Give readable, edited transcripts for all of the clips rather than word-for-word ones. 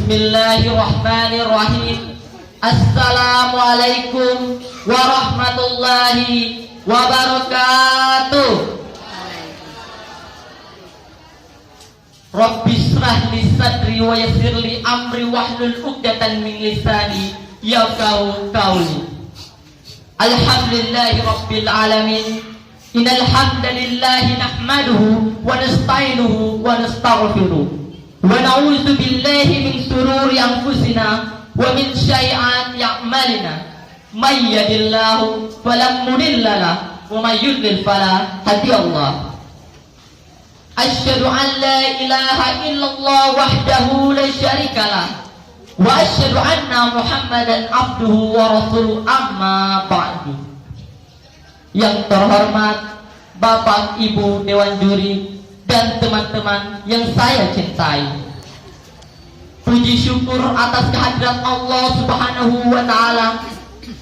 Bismillahirrahmanirrahim. Assalamualaikum warahmatullahi wabarakatuh. Rabbi shrah li sadri wa yassir li amri wahlul 'uqdatam min lisani yafqahu qawli. Alhamdulillahi rabbil alamin. Innal hamdalillahi nahmaduhu wa nasta'inuhu wa nastaghfiruh wa na'udzu billahi min shururi anfusina wa min sayyi'ati a'malina. May yahdihillahu fala mudilla lahu wa may yudlil fala hadiyallaha. Asyhadu an la ilaha illallah wahdahu la syarikalah wa asyhadu anna Muhammadan abduhu wa rasuluh, amma ba'du. Yang terhormat Bapak, Ibu, Dewan Juri, dan teman-teman yang saya cintai, puji syukur atas kehadirat Allah Subhanahu wa Ta'ala,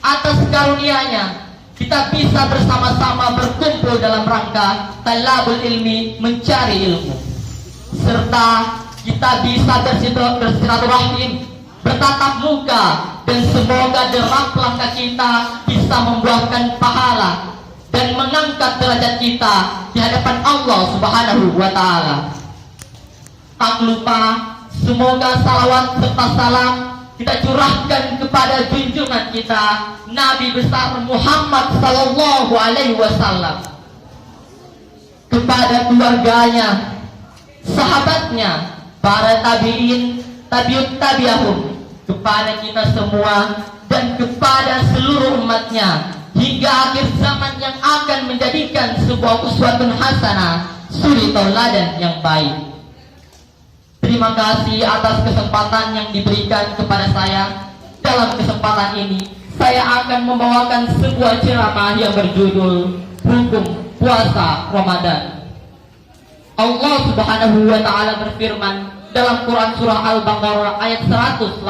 atas karunia-Nya kita bisa bersama-sama berkumpul dalam rangka talabul ilmi, mencari ilmu, serta kita bisa bersilaturahim, bertatap muka, dan semoga derap langkah kita bisa membuahkan pahala dan mengangkat derajat kita di hadapan Allah Subhanahu wa Ta'ala. Tak lupa, semoga salawat serta salam kita curahkan kepada junjungan kita Nabi besar Muhammad sallallahu alaihi wasallam, kepada keluarganya, sahabatnya, para tabi'in, tabi'ut tabi'ahum, kepada kita semua dan kepada seluruh umatnya hingga akhir zaman yang akan menjadikan sebuah uswatun hasanah, suri tauladan yang baik. Terima kasih atas kesempatan yang diberikan kepada saya. Dalam kesempatan ini saya akan membawakan sebuah ceramah yang berjudul Hukum Puasa Ramadan. Allah Subhanahu wa Ta'ala berfirman dalam Quran surah Al-Baqarah ayat 183.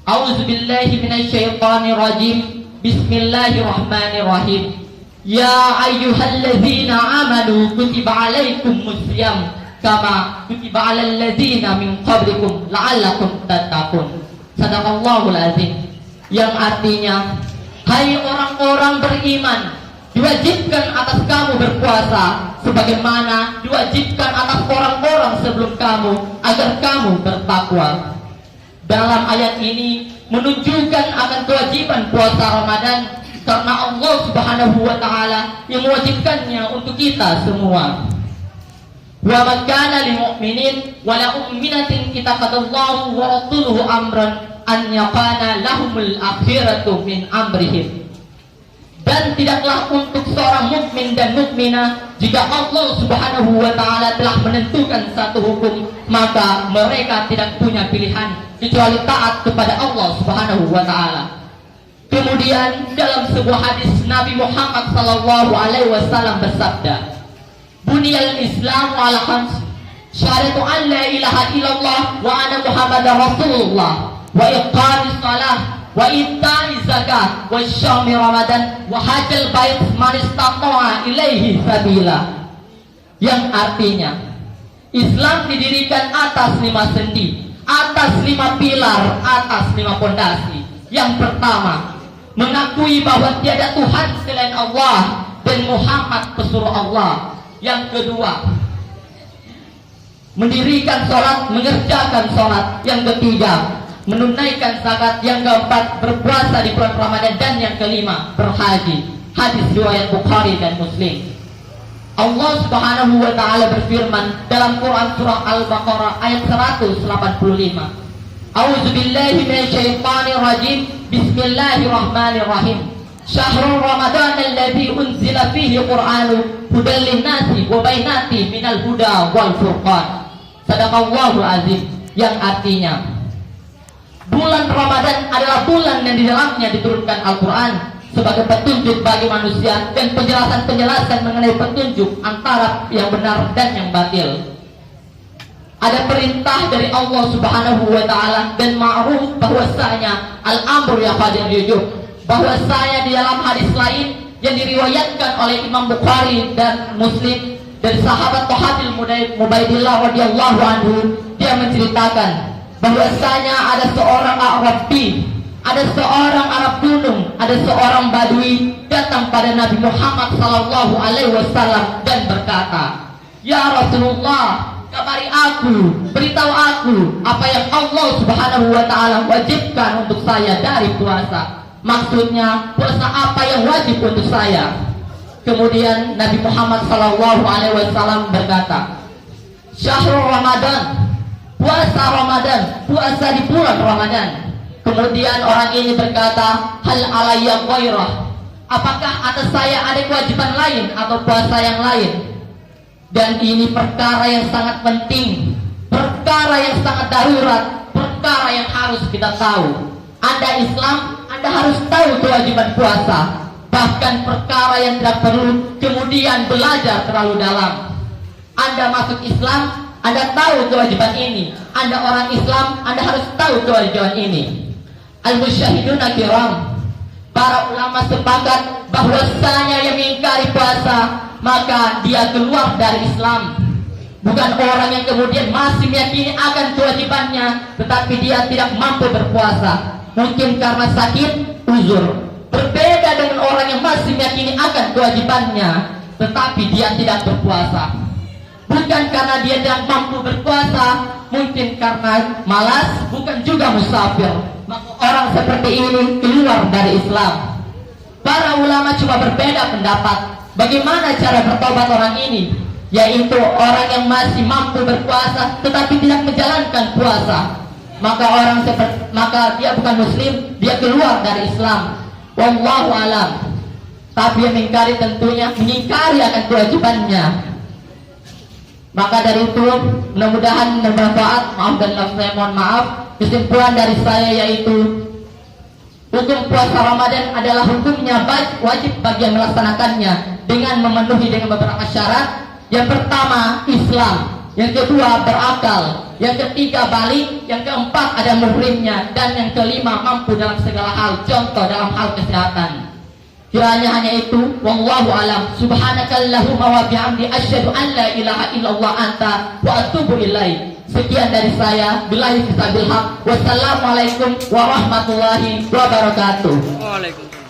A'udzubillahi minasyaitonir rajim. Bismillahirrahmanirrahim. Ya ayyuhalladzina amanu kutiba alaikumusiyam kama kutiba alal ladzina min qablikum la'allakum tattaqun. Sadaqallahul azim. Yang artinya, hai orang-orang beriman, diwajibkan atas kamu berpuasa sebagaimana diwajibkan atas orang-orang sebelum kamu agar kamu bertakwa. Dalam ayat ini menunjukkan akan kewajiban puasa Ramadan karena Allah Subhanahu wa Ta'ala yang mewajibkannya untuk kita semua. Wa man kana lil mu'minin wa la mu'minatin ittaqallahu wa rasuluhu amran an yaqana lahumul akhiratu min amrihim. Dan tidaklah untuk seorang mukmin dan mukminah jika Allah Subhanahu wa Ta'ala telah menentukan satu hukum, maka mereka tidak punya pilihan kecuali taat kepada Allah Subhanahu wa Ta'ala. Kemudian dalam sebuah hadis Nabi Muhammad sallallahu alaihi wasallam bersabda, Buniyal Islam ala khams, syahadatu an la ilaha illallah wa anna Muhammadar Rasulullah, wa iqamis shalah, wa ita'iz zakah, wa syami Ramadan, wa hajjal bait man istata'a ilaihi sabila. Yang artinya, Islam didirikan atas 5 sendi, atas 5 pilar, atas 5 pondasi. Yang pertama, mengakui bahwa tiada Tuhan selain Allah dan Muhammad pesuruh Allah. Yang kedua, mendirikan sholat, mengerjakan sholat. Yang ketiga, menunaikan zakat. Yang keempat, berpuasa di bulan Ramadan. Dan yang kelima, berhaji. Hadis riwayat Bukhari dan Muslim. Allah Subhanahu wa Ta'ala berfirman dalam Quran surah Al-Baqarah ayat 185. A'udzubillahi minasyaitonir rajim. Bismillahirrahmanirrahim. Syahrul Ramadan alladzi unzila fihi Qur'anu hudal linnasi wa bainati minal huda wal furqan. Sadaqallahul azim. Yang artinya, bulan Ramadan adalah bulan yang di dalamnya diturunkan Al-Quran sebagai petunjuk bagi manusia dan penjelasan-penjelasan mengenai petunjuk antara yang benar dan yang batil. Ada perintah dari Allah Subhanahu wa Ta'ala dan ma'ruf bahwasanya al-amru yaqadir yujub, bahwasanya di dalam hadis lain yang diriwayatkan oleh Imam Bukhari dan Muslim dari sahabat Thahabil Mubaidillah radhiyallahu anhu, dia dia menceritakan bahwasanya ada seorang Arabi, ada seorang Arab gunung, ada seorang Badui datang pada Nabi Muhammad sallallahu alaihi wasallam dan berkata, "Ya Rasulullah, kabari aku, beritahu aku apa yang Allah Subhanahu wa taala wajibkan untuk saya dari puasa." Maksudnya, puasa apa yang wajib untuk saya? Kemudian Nabi Muhammad sallallahu alaihi wasallam berkata, "Syahrul Ramadan, puasa Ramadan, puasa di bulan Ramadan." Kemudian orang ini berkata, "Hal alayya ghairah?" Apakah atas saya ada kewajiban lain atau puasa yang lain? Dan ini perkara yang sangat penting, perkara yang sangat darurat, perkara yang harus kita tahu. Anda Islam, Anda harus tahu kewajiban puasa. Bahkan perkara yang tidak perlu kemudian belajar terlalu dalam. Anda masuk Islam, Anda tahu kewajiban ini. Anda orang Islam, Anda harus tahu kewajiban ini. Al-musyahiduna kiram, para ulama sepakat bahwasanya yang mengingkari puasa maka dia keluar dari Islam. Bukan orang yang kemudian masih meyakini akan kewajibannya tetapi dia tidak mampu berpuasa, mungkin karena sakit, uzur. Berbeda dengan orang yang masih meyakini akan kewajibannya tetapi dia tidak berpuasa, bukan karena dia tidak mampu berpuasa, mungkin karena malas, bukan juga musafir. Maka orang seperti ini keluar dari Islam. Para ulama cuma berbeda pendapat bagaimana cara bertobat orang ini, yaitu orang yang masih mampu berpuasa tetapi tidak menjalankan puasa. Maka dia bukan muslim, dia keluar dari Islam. Wallahu alam. Tapi yang mengingkari tentunya mengingkari akan kewajibannya. Maka dari itu mudah-mudahan bermanfaat. Maaf dan saya mohon maaf. Kesimpulan dari saya yaitu hukum puasa Ramadan adalah hukumnya wajib bagi yang melaksanakannya dengan memenuhi dengan beberapa syarat. Yang pertama Islam, yang kedua berakal, yang ketiga balik, yang keempat ada muhrimnya, dan yang kelima mampu dalam segala hal, contoh dalam hal kesehatan. Kiranya hanya itu. Wallahu alam. Subhanakallahumma wa bihamdi asyhadu an la ilaha illallah anta wa atubu ilaik. Sekian dari saya. Billahi taufiq. Wassalamualaikum warahmatullahi wabarakatuh. Waalaikumsalam.